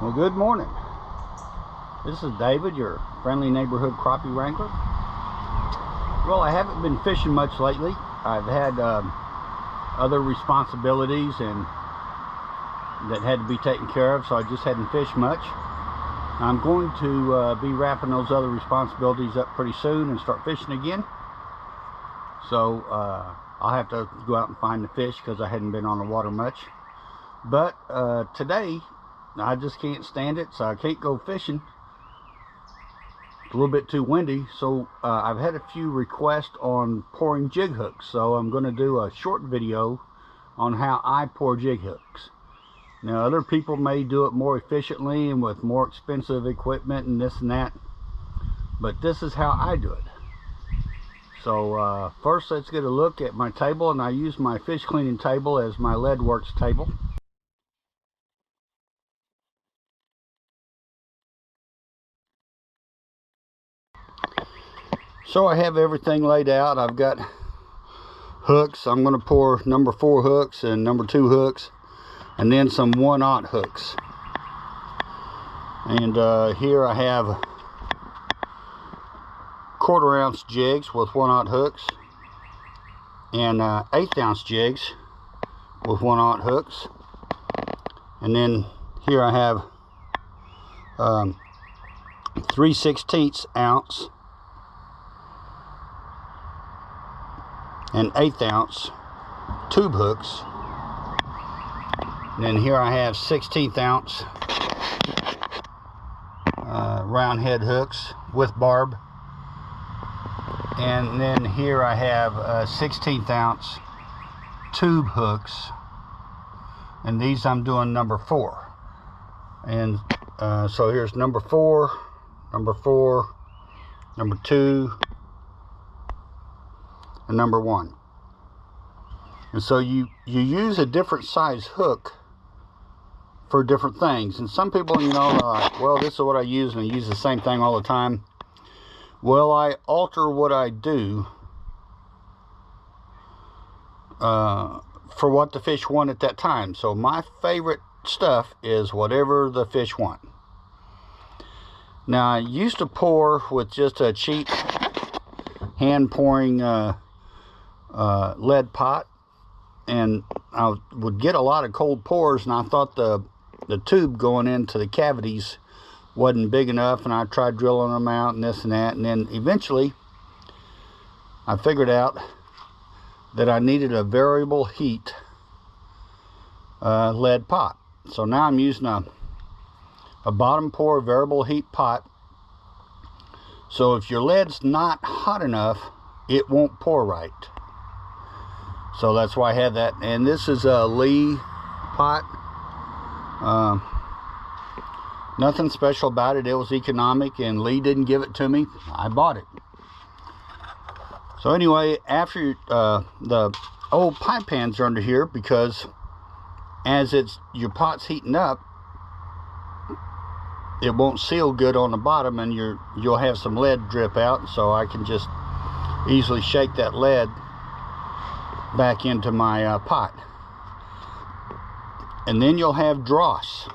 Well, good morning. This is David, your friendly neighborhood crappie wrangler. Well, I haven't been fishing much lately. I've had other responsibilities and that had to be taken care of, so I just hadn't fished much. I'm going to be wrapping those other responsibilities up pretty soon and start fishing again. So I'll have to go out and find the fish because I hadn't been on the water much. But today I just can't stand it, so I can't go fishing. It's a little bit too windy, so I've had a few requests on pouring jig hooks, so I'm going to do a short video on how I pour jig hooks. Now, other people may do it more efficiently and with more expensive equipment and this and that, but this is how I do it. So first, let's get a look at my table, and I use my fish cleaning table as my lead works table. So I have everything laid out. I've got hooks. I'm going to pour number 4 hooks and number 2 hooks, and then some 1/0 hooks. And here I have 1/4 ounce jigs with 1/0 hooks, and 1/8 ounce jigs with 1/0 hooks. And then here I have 3/16 ounce and 1/8 ounce tube hooks. And then here I have 1/16 ounce round head hooks with barb. And then here I have 1/16 ounce tube hooks, and these I'm doing number 4. And so here's number 4, number 2, and number 1. And so you use a different size hook for different things. And some people, you know, are like, well, this is what I use, and I use the same thing all the time. Well, I alter what I do for what the fish want at that time. So my favorite stuff is whatever the fish want. Now, I used to pour with just a cheap hand pouring lead pot, and I would get a lot of cold pours, and I thought the tube going into the cavities wasn't big enough, and I tried drilling them out and this and that, and then eventually I figured out that I needed a variable heat lead pot. So now I'm using a bottom pour variable heat pot. So if your lead's not hot enough, it won't pour right. So that's why I had that. And this is a Lee pot. Nothing special about it. It was economic, and Lee didn't give it to me. I bought it. So anyway, after the old pie pans are under here, because as your pot's heating up, it won't seal good on the bottom, and you'll have some lead drip out. So I can just easily shake that lead back into my pot. And then you'll have dross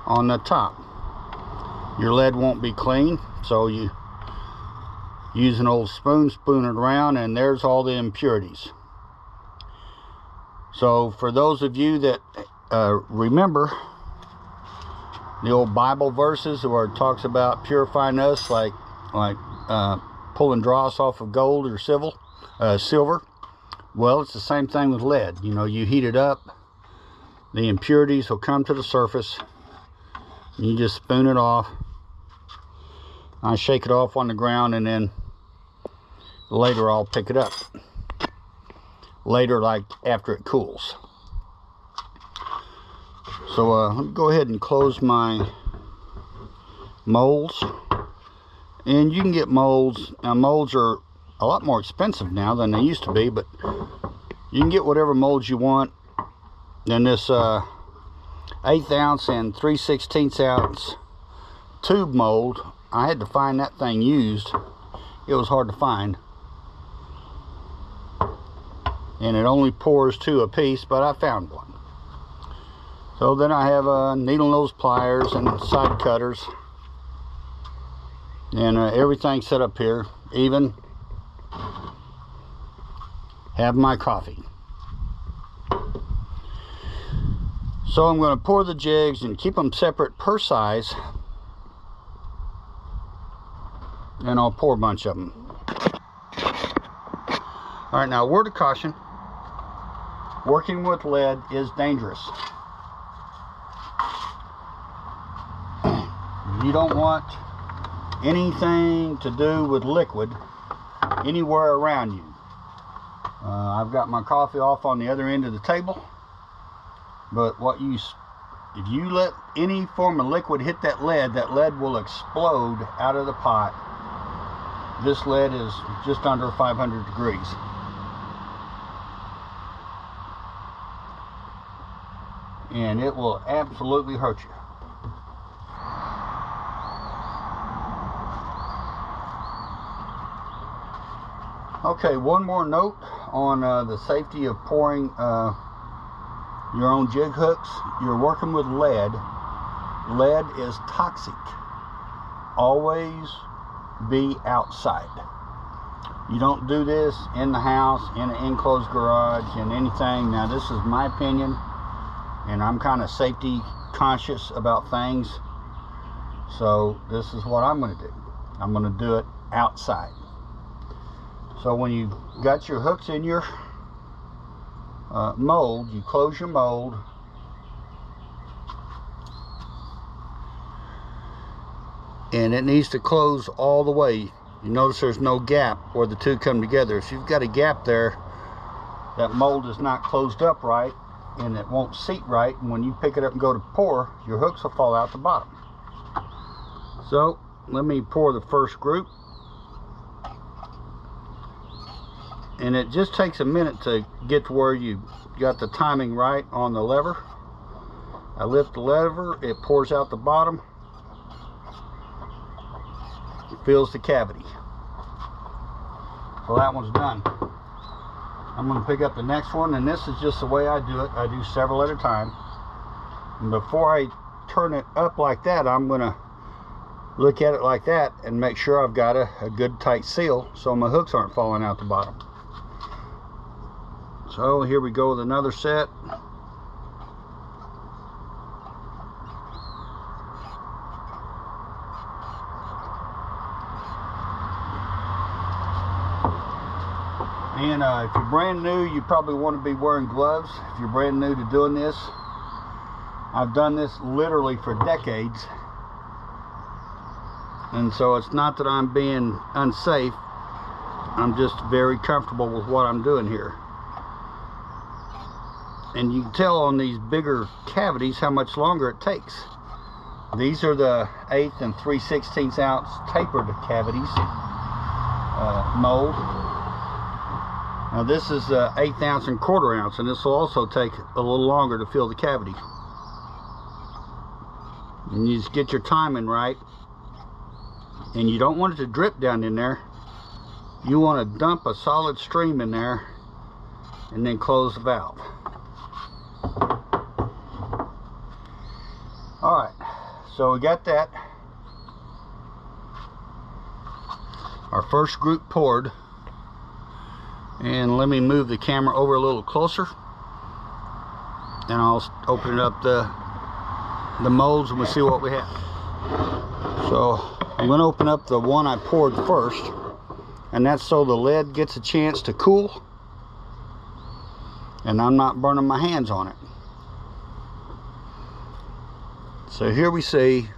on the top. Your lead won't be clean, so you use an old spoon it around, and there's all the impurities. So for those of you that remember the old Bible verses where it talks about purifying us like pulling dross off of gold or silver, well, it's the same thing with lead. You know, you heat it up, the impurities will come to the surface, and you just spoon it off. I shake it off on the ground, and then later I'll pick it up. Later, like after it cools. So let me go ahead and close my molds. And you can get molds. Now, molds are a lot more expensive now than they used to be, but you can get whatever molds you want. Then this 1/8 ounce and 3/16 ounce tube mold, I had to find that thing used. It was hard to find, and it only pours 2 a piece, but I found one. So then I have needle nose pliers and side cutters, and everything set up here. Even have my coffee. So I'm going to pour the jigs and keep them separate per size, and I'll pour a bunch of them. Alright, now word of caution, working with lead is dangerous. You don't want anything to do with liquid anywhere around you. I've got my coffee off on the other end of the table, but if you let any form of liquid hit that lead will explode out of the pot. This lead is just under 500 degrees. And it will absolutely hurt you. Okay, one more note on the safety of pouring your own jig hooks. You're working with lead. Lead is toxic. Always be outside. You don't do this in the house, in an enclosed garage, in anything. Now, this is my opinion, and I'm kind of safety conscious about things. So this is what I'm going to do. I'm going to do it outside. So when you got your hooks in your mold, you close your mold, and it needs to close all the way. You notice there's no gap where the two come together. If you've got a gap there, that mold is not closed up right, and it won't seat right, and when you pick it up and go to pour, your hooks will fall out the bottom. So let me pour the first group. And it just takes a minute to get to where you got the timing right on the lever. I lift the lever, it pours out the bottom, it fills the cavity. So that one's done. I'm going to pick up the next one, and this is just the way I do it. I do several at a time. And before I turn it up like that, I'm going to look at it like that and make sure I've got a good tight seal so my hooks aren't falling out the bottom. So here we go with another set. And if you're brand new, you probably want to be wearing gloves. If you're brand new to doing this, I've done this literally for decades. And so it's not that I'm being unsafe. I'm just very comfortable with what I'm doing here. And you can tell on these bigger cavities how much longer it takes. These are the 1/8 and 3/16 ounce tapered cavities mold. Now this is 1/8 ounce and 1/4 ounce, and this will also take a little longer to fill the cavity. And you just get your timing right, and you don't want it to drip down in there. You want to dump a solid stream in there and then close the valve. Alright, so we got that. Our first group poured. And let me move the camera over a little closer, and I'll open it up the molds and we'll see what we have. So I'm going to open up the one I poured first, and that's so the lead gets a chance to cool and I'm not burning my hands on it. So here we see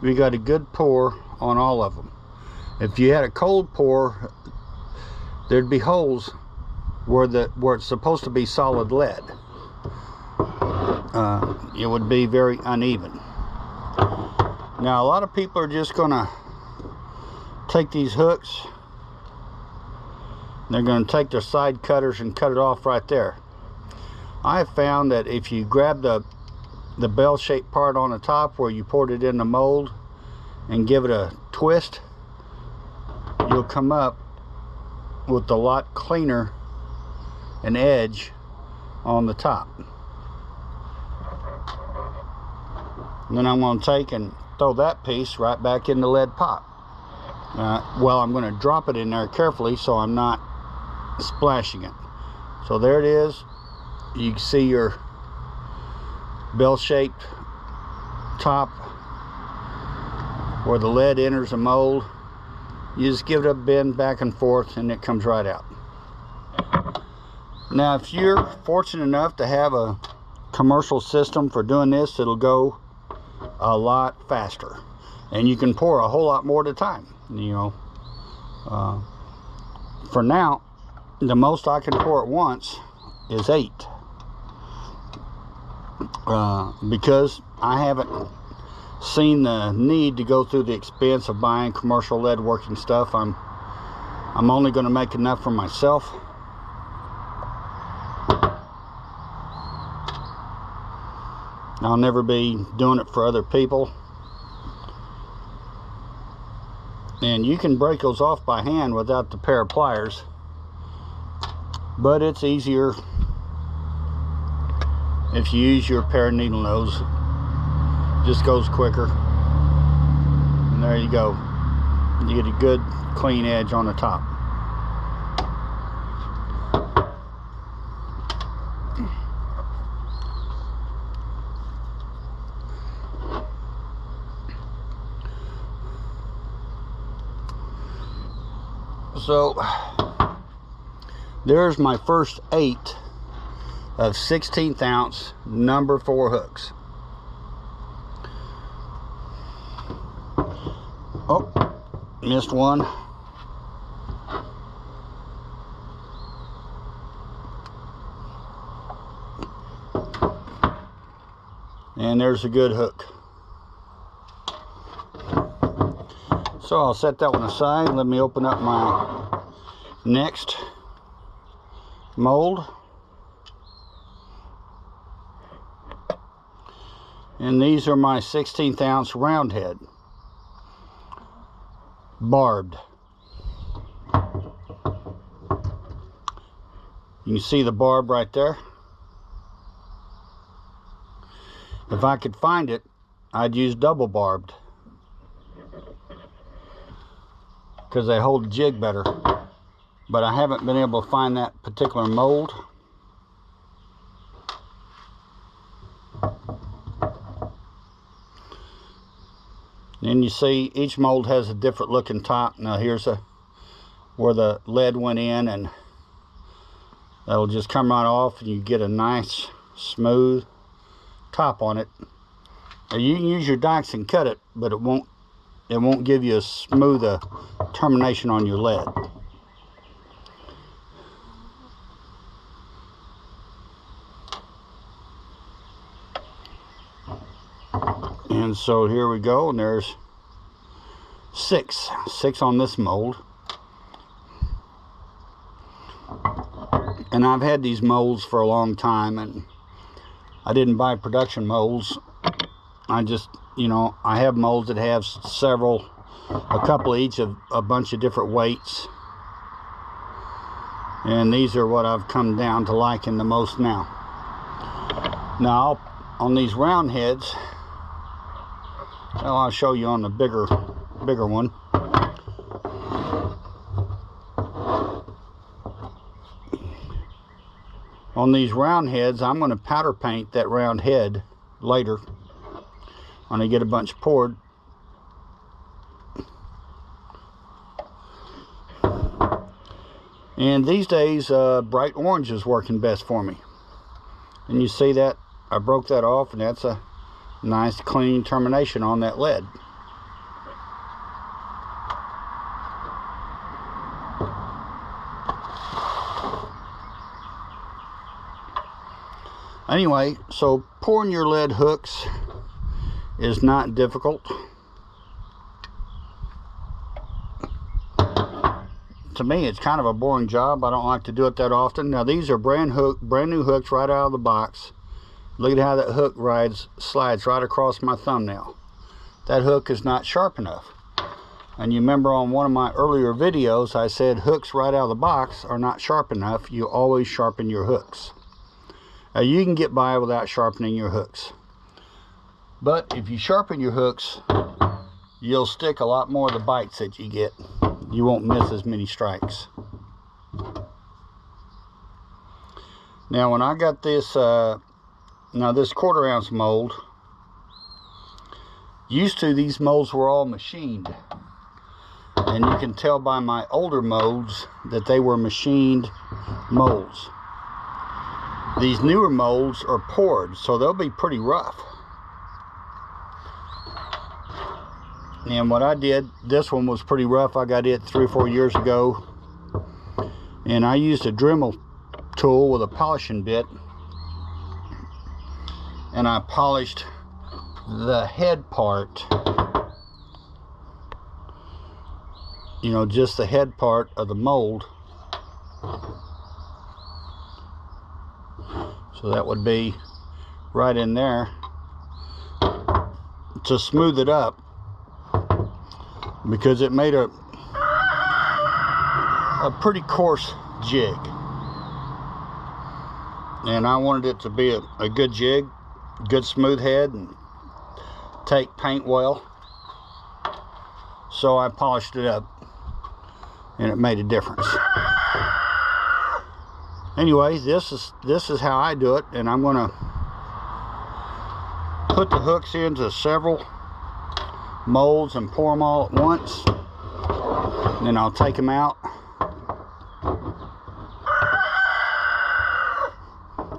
we got a good pour on all of them. If you had a cold pour, there'd be holes where it's supposed to be solid lead. It would be very uneven. Now a lot of people are just gonna take these hooks, they're gonna take their side cutters and cut it off right there. I have found that if you grab the bell-shaped part on the top where you poured it in the mold and give it a twist, you'll come up with a lot cleaner an edge on the top. And then I'm going to take and throw that piece right back in the lead pot. Well, I'm going to drop it in there carefully so I'm not splashing it. So there it is. You can see your bell-shaped top where the lead enters a mold. You just give it a bend back and forth and it comes right out. Now, if you're fortunate enough to have a commercial system for doing this, it'll go a lot faster. And you can pour a whole lot more at a time. You know, for now, the most I can pour at once is 8. Because I haven't seen the need to go through the expense of buying commercial lead working stuff. I'm only going to make enough for myself. I'll never be doing it for other people. And you can break those off by hand without the pair of pliers, but it's easier if you use your pair of needle nose. Just goes quicker. And there you go. You get a good clean edge on the top. So there's my first 8 of 16th ounce number 4 hooks. Oh, missed one. And there's a good hook. So I'll set that one aside. Let me open up my next mold. And these are my 16th ounce round head. Barbed. You can see the barb right there. If I could find it, I'd use double barbed, because they hold the jig better, but I haven't been able to find that particular mold. And you see each mold has a different looking top. Now here's where the lead went in, and that'll just come right off and you get a nice smooth top on it. Now you can use your dikes and cut it, but it won't give you a smooth termination on your lead. And so here we go, and there's 6 on this mold. And I've had these molds for a long time, and I didn't buy production molds. I just, you know, I have molds that have a couple each of a bunch of different weights. And these are what I've come down to liking the most now. Now, on these round heads, well, I'll show you on the bigger one. On these round heads, I'm going to powder paint that round head later when I get a bunch poured. And these days, bright orange is working best for me. And you see that I broke that off, and that's a nice clean termination on that lead. Anyway, so pouring your lead hooks is not difficult. To me, it's kind of a boring job. I don't like to do it that often. Now, these are brand new hooks right out of the box. Look at how that hook slides right across my thumbnail. That hook is not sharp enough. And you remember on one of my earlier videos, I said hooks right out of the box are not sharp enough. You always sharpen your hooks. Now, you can get by without sharpening your hooks. But if you sharpen your hooks, you'll stick a lot more of the bites that you get. You won't miss as many strikes. Now when I got this, this 1/4 ounce mold, used to these molds were all machined. And you can tell by my older molds that they were machined molds. These newer molds are poured, so they'll be pretty rough. And what I did, this one was pretty rough. I got it 3 or 4 years ago. And I used a Dremel tool with a polishing bit. And I polished the head part. You know, just the head part of the mold. So that would be right in there to smooth it up, because it made a pretty coarse jig, and I wanted it to be a good jig, good smooth head, and take paint well. So I polished it up, and it made a difference. Anyway, this is how I do it, and I'm gonna put the hooks into several molds and pour them all at once. And then I'll take them out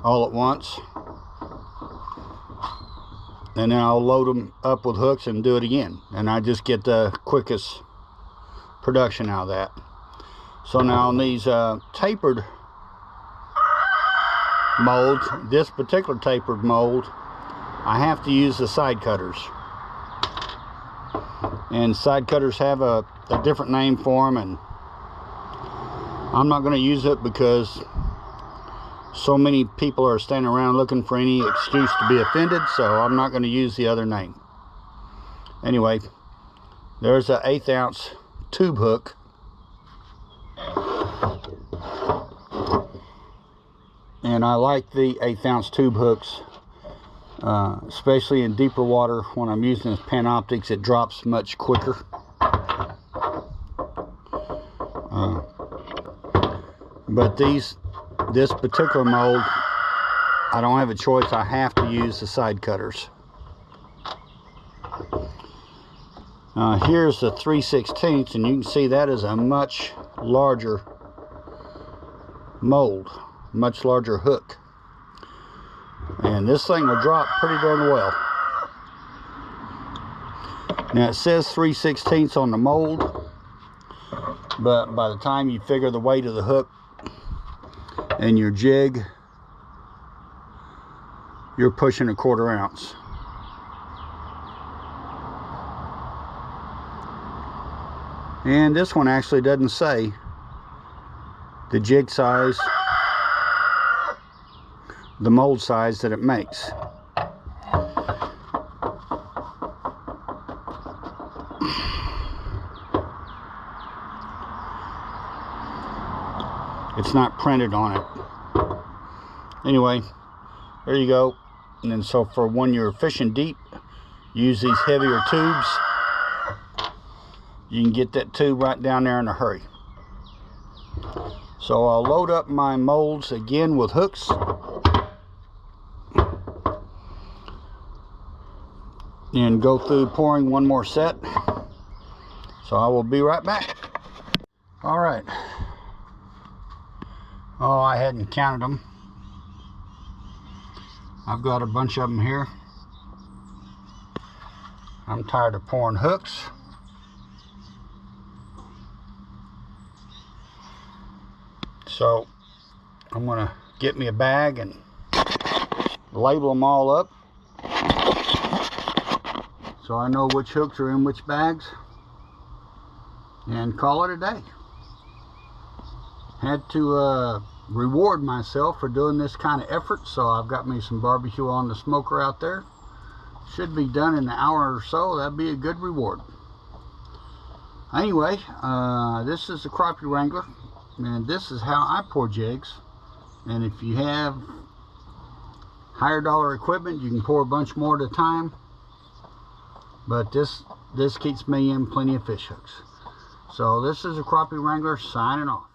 all at once, and then I'll load them up with hooks and do it again, and I just get the quickest production out of that. So now on these tapered molds, this particular tapered mold, I have to use the side cutters, and side cutters have a different name for them, and I'm not going to use it because so many people are standing around looking for any excuse to be offended, so I'm not going to use the other name. Anyway, there's an 1/8 ounce tube hook. And I like the 1/8 ounce tube hooks, especially in deeper water. When I'm using this Panoptics, it drops much quicker. But this particular mold, I don't have a choice. I have to use the side cutters. Here's the 3/16, and you can see that is a much larger mold, much larger hook, and this thing will drop pretty darn well. Now it says 3/16 on the mold, but by the time you figure the weight of the hook and your jig, you're pushing 1/4 ounce. And this one actually doesn't say the jig size, the mold size that it makes. It's not printed on it. Anyway, there you go. And then so for when you're fishing deep, use these heavier tubes. You can get that tube right down there in a hurry. So I'll load up my molds again with hooks. And go through pouring one more set. So I will be right back. All right. Oh, I hadn't counted them. I've got a bunch of them here. I'm tired of pouring hooks. So I'm gonna get me a bag and label them all up, so I know which hooks are in which bags, and call it a day. Had to reward myself for doing this kind of effort, so I've got me some barbecue on the smoker out there. Should be done in an hour or so. That'd be a good reward. Anyway, this is the Crappie Wrangler, and this is how I pour jigs. And if you have higher dollar equipment, you can pour a bunch more at a time. But this keeps me in plenty of fish hooks. So this is a Crappie Wrangler signing off.